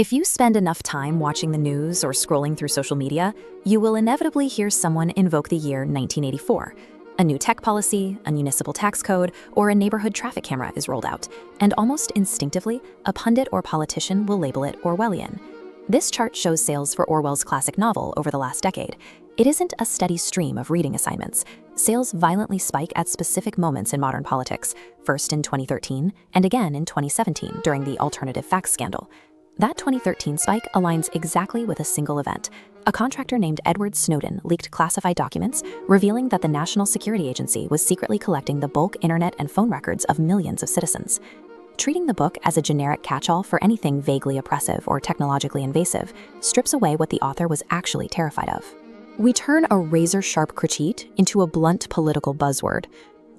If you spend enough time watching the news or scrolling through social media, you will inevitably hear someone invoke the year 1984. A new tech policy, a municipal tax code, or a neighborhood traffic camera is rolled out, and almost instinctively, a pundit or politician will label it Orwellian. This chart shows sales for Orwell's classic novel over the last decade. It isn't a steady stream of reading assignments. Sales violently spike at specific moments in modern politics, first in 2013 and again in 2017 during the alternative facts scandal. That 2013 spike aligns exactly with a single event. A contractor named Edward Snowden leaked classified documents revealing that the National Security Agency was secretly collecting the bulk internet and phone records of millions of citizens. Treating the book as a generic catch-all for anything vaguely oppressive or technologically invasive strips away what the author was actually terrified of. We turn a razor-sharp critique into a blunt political buzzword.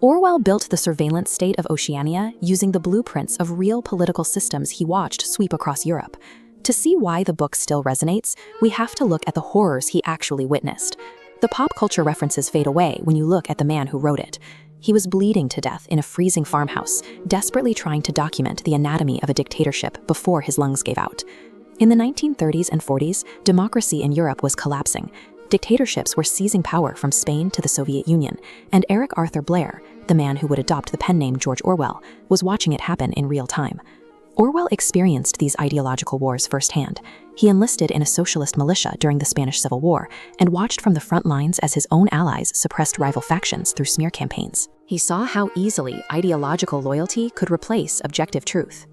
Orwell built the surveillance state of Oceania using the blueprints of real political systems he watched sweep across Europe. To see why the book still resonates, we have to look at the horrors he actually witnessed. The pop culture references fade away when you look at the man who wrote it. He was bleeding to death in a freezing farmhouse, desperately trying to document the anatomy of a dictatorship before his lungs gave out. In the 1930s and 40s, democracy in Europe was collapsing. Dictatorships were seizing power from Spain to the Soviet Union, and Eric Arthur Blair, the man who would adopt the pen name George Orwell, was watching it happen in real time. Orwell experienced these ideological wars firsthand. He enlisted in a socialist militia during the Spanish Civil War and watched from the front lines as his own allies suppressed rival factions through smear campaigns. He saw how easily ideological loyalty could replace objective truth.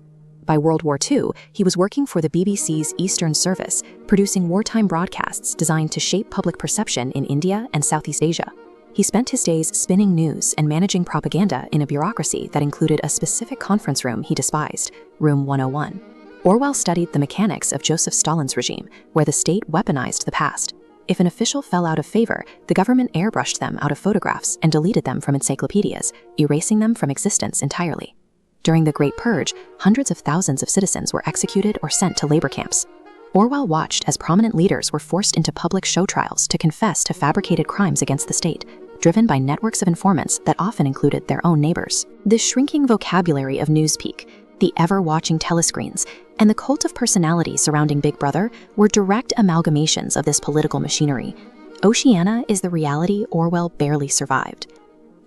By World War II, he was working for the BBC's Eastern Service, producing wartime broadcasts designed to shape public perception in India and Southeast Asia. He spent his days spinning news and managing propaganda in a bureaucracy that included a specific conference room he despised, Room 101. Orwell studied the mechanics of Joseph Stalin's regime, where the state weaponized the past. If an official fell out of favor, the government airbrushed them out of photographs and deleted them from encyclopedias, erasing them from existence entirely. During the Great Purge, hundreds of thousands of citizens were executed or sent to labor camps. Orwell watched as prominent leaders were forced into public show trials to confess to fabricated crimes against the state, driven by networks of informants that often included their own neighbors. The shrinking vocabulary of Newspeak, the ever-watching telescreens, and the cult of personality surrounding Big Brother were direct amalgamations of this political machinery. Oceania is the reality Orwell barely survived.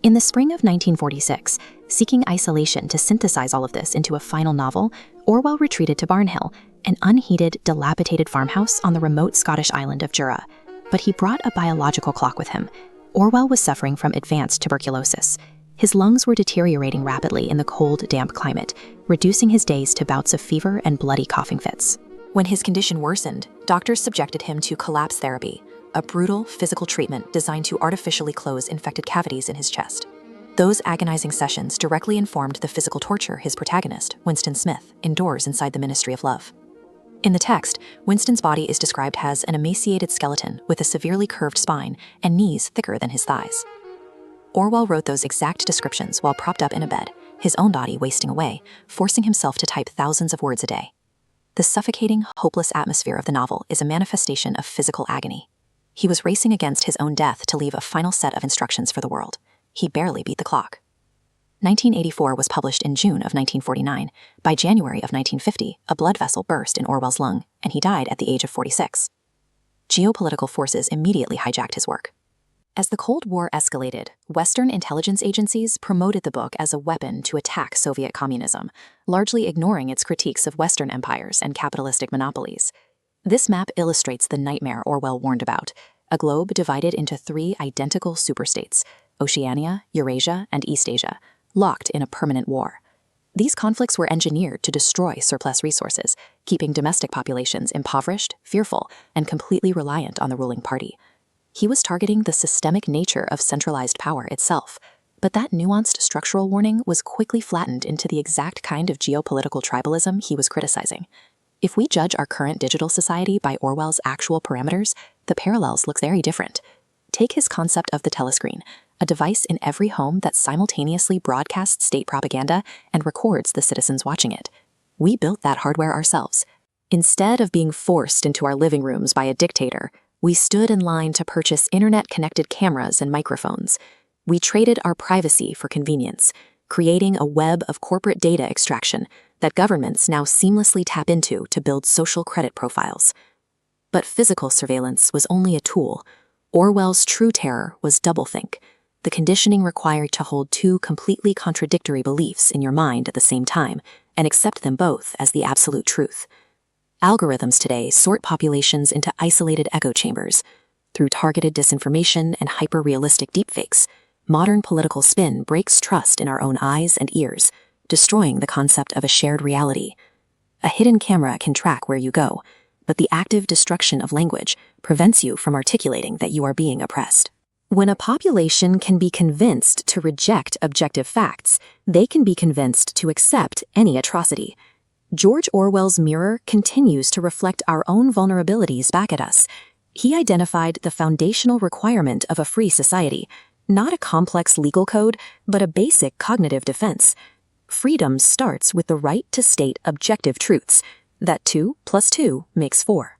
In the spring of 1946, seeking isolation to synthesize all of this into a final novel, Orwell retreated to Barnhill, an unheated, dilapidated farmhouse on the remote Scottish island of Jura. But he brought a biological clock with him. Orwell was suffering from advanced tuberculosis. His lungs were deteriorating rapidly in the cold, damp climate, reducing his days to bouts of fever and bloody coughing fits. When his condition worsened, doctors subjected him to collapse therapy, a brutal physical treatment designed to artificially close infected cavities in his chest. Those agonizing sessions directly informed the physical torture his protagonist, Winston Smith, endures inside the Ministry of Love. In the text, Winston's body is described as an emaciated skeleton with a severely curved spine and knees thicker than his thighs. Orwell wrote those exact descriptions while propped up in a bed, his own body wasting away, forcing himself to type thousands of words a day. The suffocating, hopeless atmosphere of the novel is a manifestation of physical agony. He was racing against his own death to leave a final set of instructions for the world. He barely beat the clock. 1984 was published in June of 1949. By January of 1950, a blood vessel burst in Orwell's lung, and he died at the age of 46. Geopolitical forces immediately hijacked his work. As the Cold War escalated, Western intelligence agencies promoted the book as a weapon to attack Soviet communism, largely ignoring its critiques of Western empires and capitalistic monopolies. This map illustrates the nightmare Orwell warned about, a globe divided into three identical superstates, Oceania, Eurasia, and East Asia, locked in a permanent war. These conflicts were engineered to destroy surplus resources, keeping domestic populations impoverished, fearful, and completely reliant on the ruling party. He was targeting the systemic nature of centralized power itself, but that nuanced structural warning was quickly flattened into the exact kind of geopolitical tribalism he was criticizing. If we judge our current digital society by Orwell's actual parameters, the parallels look very different. Take his concept of the telescreen, a device in every home that simultaneously broadcasts state propaganda and records the citizens watching it. We built that hardware ourselves. Instead of being forced into our living rooms by a dictator, we stood in line to purchase internet-connected cameras and microphones. We traded our privacy for convenience, creating a web of corporate data extraction that governments now seamlessly tap into to build social credit profiles. But physical surveillance was only a tool. Orwell's true terror was doublethink, the conditioning required to hold two completely contradictory beliefs in your mind at the same time and accept them both as the absolute truth. Algorithms today sort populations into isolated echo chambers. Through targeted disinformation and hyper-realistic deepfakes, modern political spin breaks trust in our own eyes and ears, destroying the concept of a shared reality. A hidden camera can track where you go, but the active destruction of language prevents you from articulating that you are being oppressed. When a population can be convinced to reject objective facts, they can be convinced to accept any atrocity. George Orwell's mirror continues to reflect our own vulnerabilities back at us. He identified the foundational requirement of a free society, not a complex legal code, but a basic cognitive defense. Freedom starts with the right to state objective truths, that 2 + 2 makes 4.